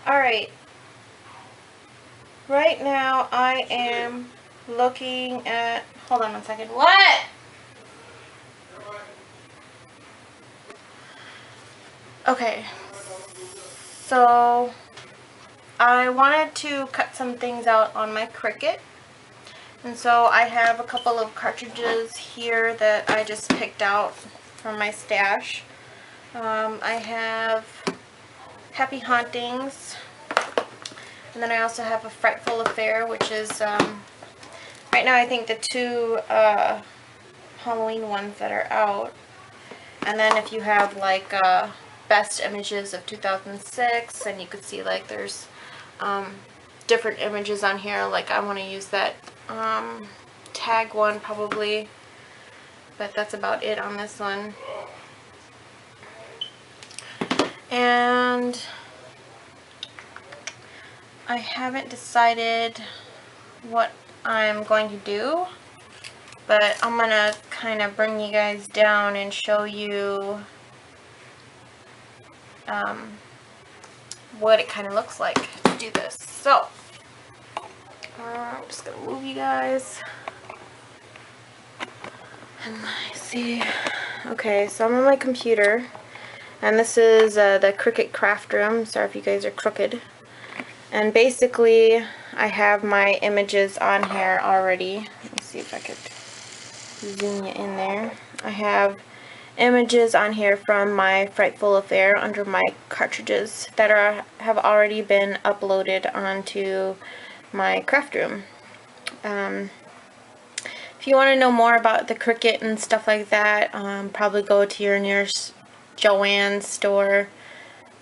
Alright, right now I am looking at, hold on one second, what? Okay, so I wanted to cut some things out on my Cricut, and so I have a couple of cartridges here that I just picked out from my stash. I have Happy Hauntings, and then I also have a Frightful Affair, which is right now I think the two Halloween ones that are out. And then if you have like best images of 2006, and you could see like there's different images on here. Like I want to use that tag one probably, but that's about it on this one. And I haven't decided what I'm going to do, but I'm gonna kind of bring you guys down and show you what it kind of looks like to do this. So I'm just gonna move you guys and let's see. Okay, so I'm on my computer, and this is the Cricut craft room. Sorry if you guys are crooked. And basically I have my images on here already. Let me see if I could zoom you in there. I have images on here from my Frightful Affair under my cartridges that have already been uploaded onto my craft room. If you want to know more about the Cricut and stuff like that, probably go to your nearest Joann's store.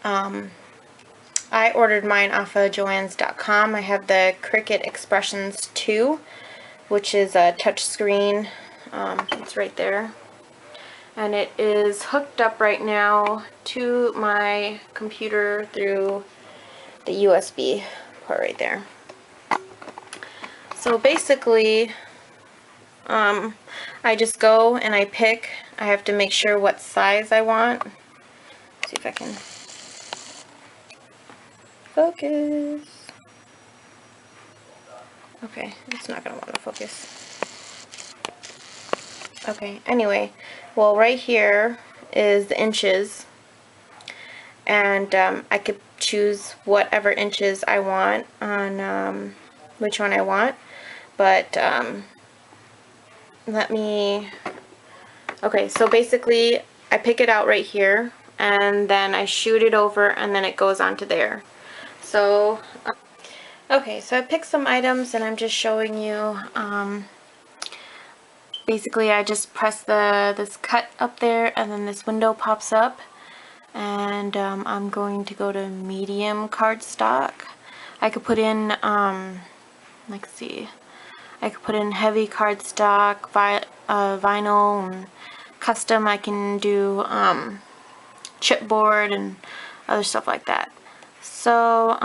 I ordered mine off of joanns.com. I have the Cricut Expressions 2, which is a touch screen. It's right there. And it is hooked up right now to my computer through the USB port right there. So basically, I just go and I pick. I have to make sure what size I want. Let's see if I can focus. Okay, it's not going to want to focus. Okay, anyway, well right here is the inches, and I could choose whatever inches I want on which one I want, but okay, so basically I pick it out right here, and then I shoot it over, and then it goes onto there. So okay, so I picked some items, and I'm just showing you. Basically, I just press this cut up there, and then this window pops up, and I'm going to go to medium cardstock. I could put in, let's see, I could put in heavy cardstock, vinyl, and custom. I can do chipboard and other stuff like that. So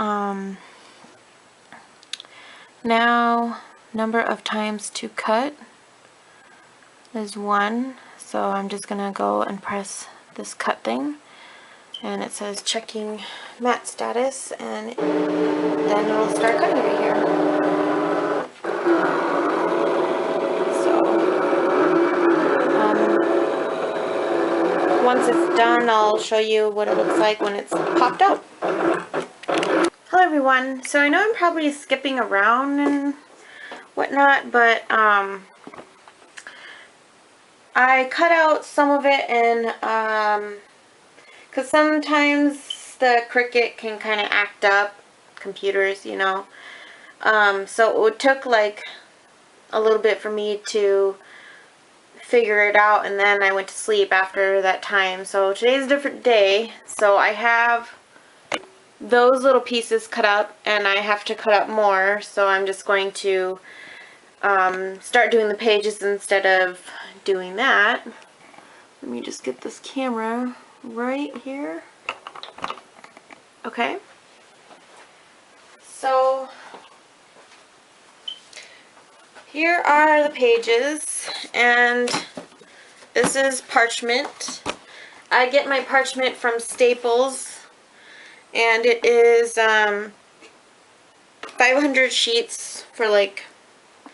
now number of times to cut is 1, so I'm just gonna go and press this cut thing, and it says checking mat status, and then it'll start cutting right here. So once it's done, I'll show you what it looks like when it's popped out. Hello everyone. So I know I'm probably skipping around and whatnot, but I cut out some of it, and because sometimes the Cricut can kind of act up, computers, you know. So it took like a little bit for me to figure it out, and then I went to sleep after that time. So today's a different day, so I have those little pieces cut up, and I have to cut up more, so I'm just going to start doing the pages instead of doing that. Let me just get this camera right here. Okay, so here are the pages, and this is parchment. I get my parchment from Staples, And it is 500 sheets for like, I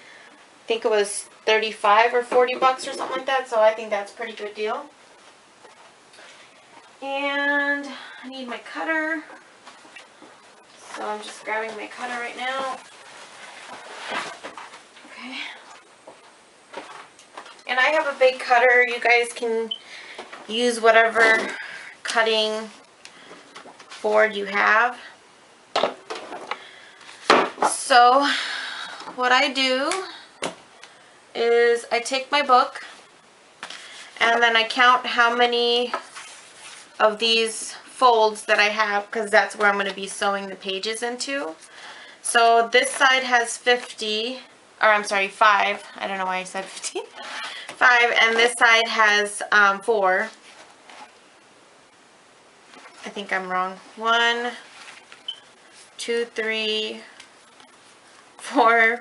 think it was 35 or 40 bucks or something like that, so I think that's a pretty good deal. And I need my cutter, so I'm just grabbing my cutter right now. Okay. And I have a big cutter. You guys can use whatever cutting board you have. So what I do is I take my book and then I count how many of these folds that I have, because that's where I'm going to be sewing the pages into. So this side has 50, or I'm sorry, 5. I don't know why I said 50. 5, and this side has 4. I think I'm wrong. 1, 2, 3, 4,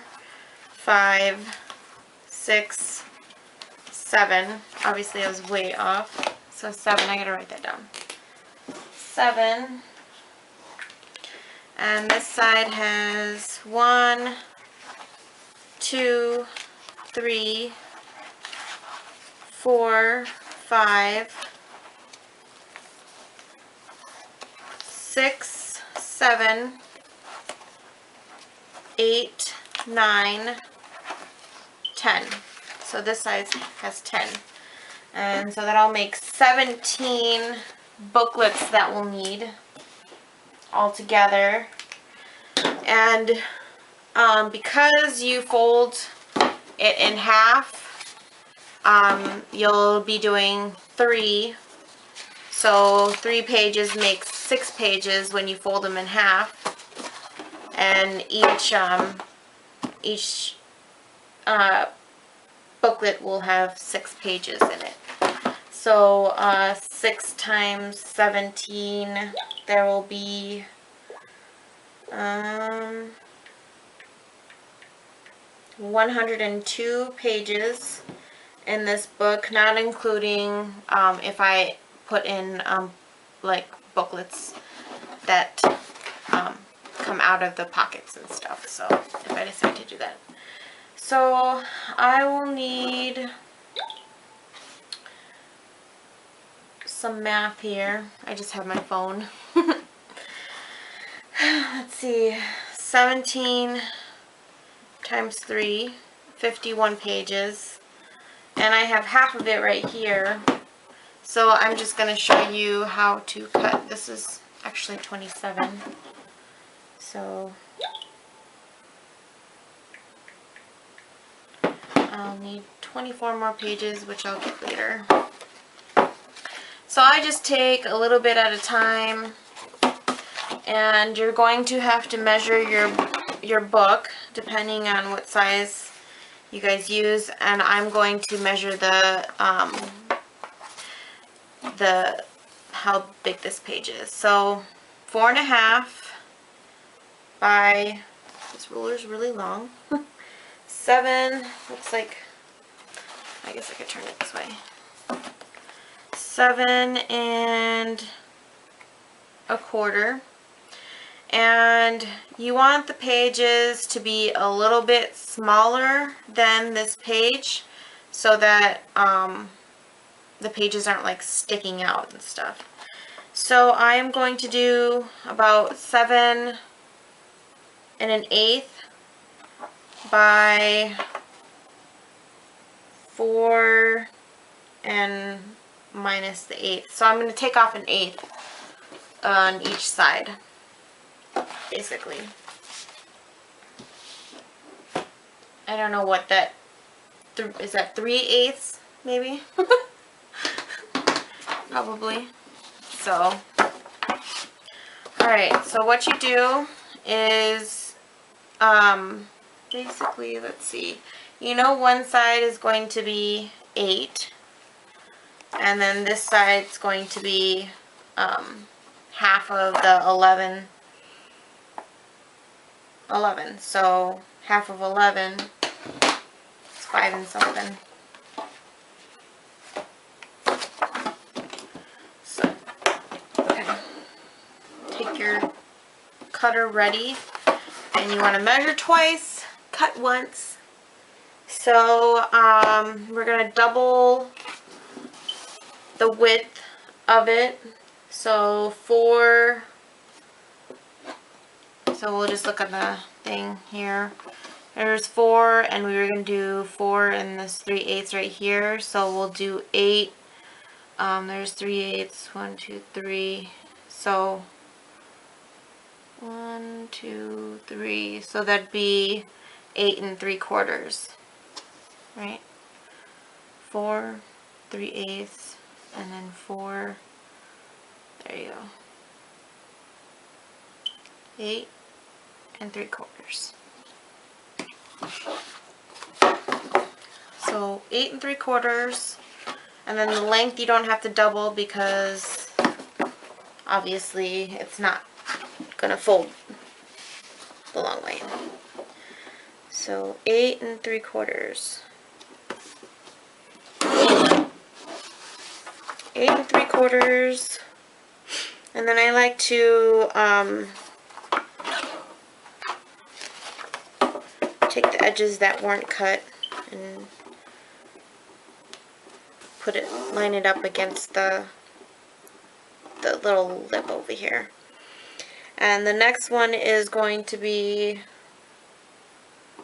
5, 6, 7. Obviously I was way off. So 7, I gotta write that down. 7. And this side has 1, 2, 3, 4, 5, 6, 7, 8, 9, 10. So this side has 10. And so that'll make 17 booklets that we'll need all together. And because you fold it in half, you'll be doing 3. So 3 pages makes 6 pages when you fold them in half. And each booklet will have 6 pages in it. So 6 times 17, there will be 102 pages in this book, not including if I put in like booklets that come out of the pockets and stuff, so if I decide to do that. So I will need some math here. I just have my phone. Let's see, 17 times 3, 51 pages. And I have half of it right here. So I'm just going to show you how to cut. This is actually 27. So I'll need 24 more pages, which I'll get later. So I just take a little bit at a time, and you're going to have to measure your book depending on what size you guys use, and I'm going to measure the how big this page is. So 4.5 by, this ruler's really long, 7, looks like, I guess I could turn it this way, 7.25. And you want the pages to be a little bit smaller than this page so that the pages aren't like sticking out and stuff. So I am going to do about 7.125 by 4 and minus the 1/8. So I'm going to take off an 1/8 on each side, basically. I don't know what that, is that 3/8 maybe? Probably. So, alright, so what you do is, basically, let's see, you know one side is going to be 8, and then this side's going to be half of the 11. So half of 11 is 5 and something. So, okay. Take your cutter ready. And you want to measure twice, cut once. So we're going to double the width of it. So we'll just look at the thing here. There's 4, and we were going to do 4 and this 3/8 right here. So we'll do 8. There's 3/8. 1, 2, 3. So 1, 2, 3. So that'd be 8 3/4. Right? 4, 3/8, and then 4. There you go. 8 3/4. So 8 3/4, and then the length you don't have to double because obviously it's not gonna fold the long way. So 8 3/4. 8 3/4, and then I like to take the edges that weren't cut and line it up against the little lip over here. And the next one is going to be,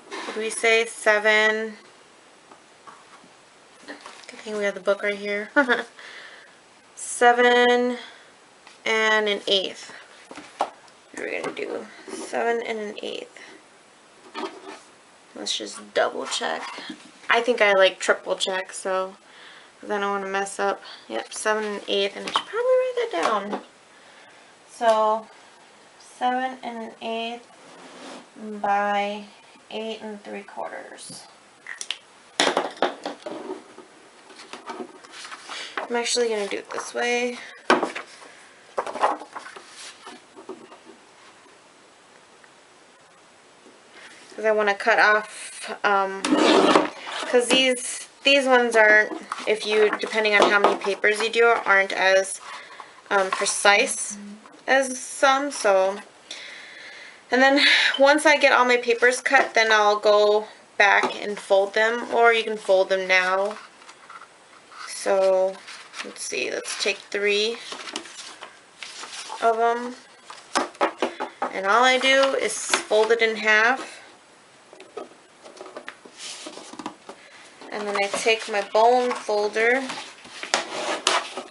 what do we say, 7? I think we have the book right here. 7 and 1/8. We're going to do 7 and 1/8. Let's just double check. I think I like triple check, so because I don't want to mess up. Yep, 7 and 1/8, and I should probably write that down. So 7 and 1/8 by 8 3/4. I'm actually going to do it this way. Because I want to cut off, because these ones aren't, depending on how many papers you do, aren't as precise as some. So, and then once I get all my papers cut, then I'll go back and fold them, or you can fold them now. So let's see, let's take 3 of them, and all I do is fold it in half. And then I take my bone folder,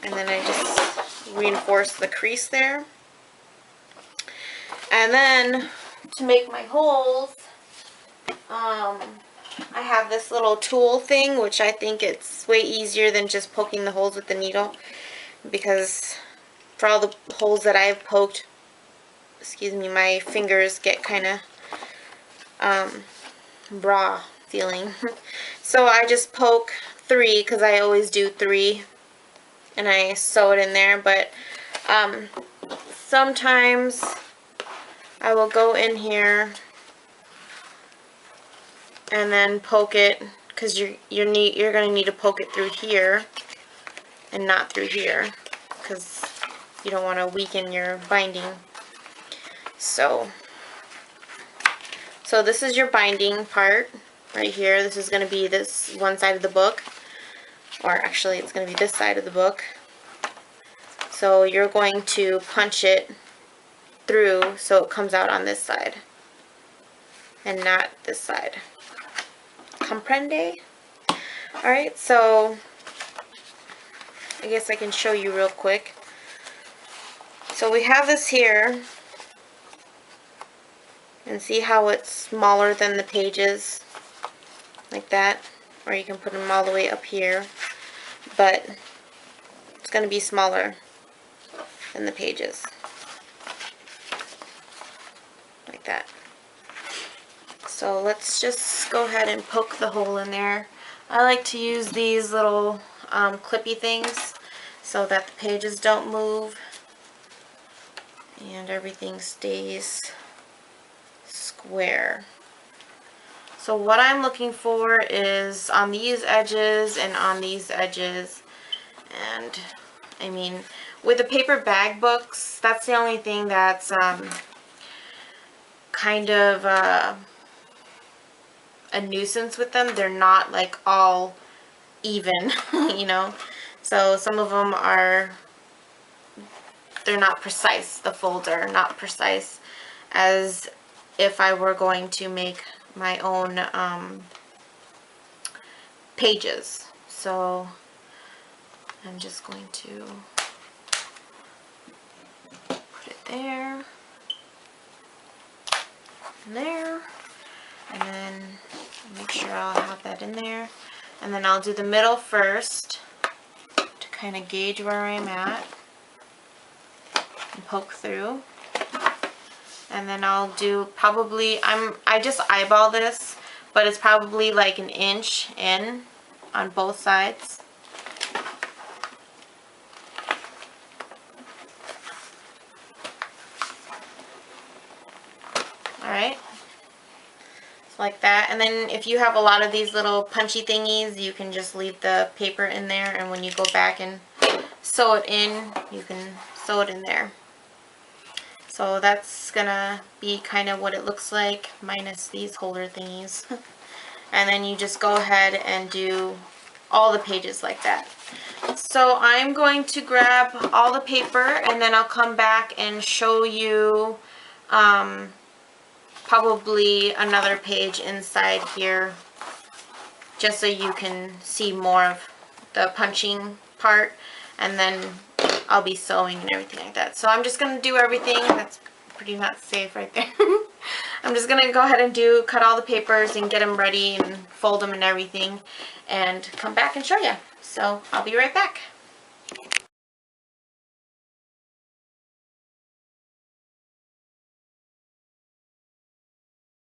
and then I just reinforce the crease there. And then to make my holes, I have this little tool thing, which I think it's way easier than just poking the holes with the needle, because for all the holes that I've poked, excuse me, my fingers get kind of raw feeling. So I just poke 3, because I always do 3, and I sew it in there. But sometimes I will go in here and then poke it, because you're going to need to poke it through here and not through here, because you don't want to weaken your binding. So this is your binding part right here. This is going to be this one side of the book, or actually it's going to be this side of the book. So you're going to punch it through so it comes out on this side and not this side. Comprende? Alright, so I guess I can show you real quick. So we have this here, and see how it's smaller than the pages, like that, or you can put them all the way up here, but it's going to be smaller than the pages, like that. So let's just go ahead and poke the hole in there. I like to use these little clippy things so that the pages don't move and everything stays square. So what I'm looking for is on these edges and on these edges, and I mean with the paper bag books, that's the only thing that's kind of a nuisance with them. They're not like all even, you know. So some of them are, they're not precise. The folds are not precise as if I were going to make my own pages. So I'm just going to put it there and there, and then make sure I'll have that in there, and then I'll do the middle first to kind of gauge where I'm at and poke through. And then I'll do probably, I just eyeball this, but it's probably like an inch in on both sides. Alright, like that. And then if you have a lot of these little punchy thingies, you can just leave the paper in there, and when you go back and sew it in, you can sew it in there. So that's gonna be kind of what it looks like, minus these holder thingies. And then you just go ahead and do all the pages like that. So I'm going to grab all the paper, and then I'll come back and show you probably another page inside here, just so you can see more of the punching part, and then I'll be sewing and everything like that. So I'm just going to do everything. That's pretty not safe right there. I'm just going to go ahead and cut all the papers and get them ready and fold them and everything, and come back and show you. So I'll be right back.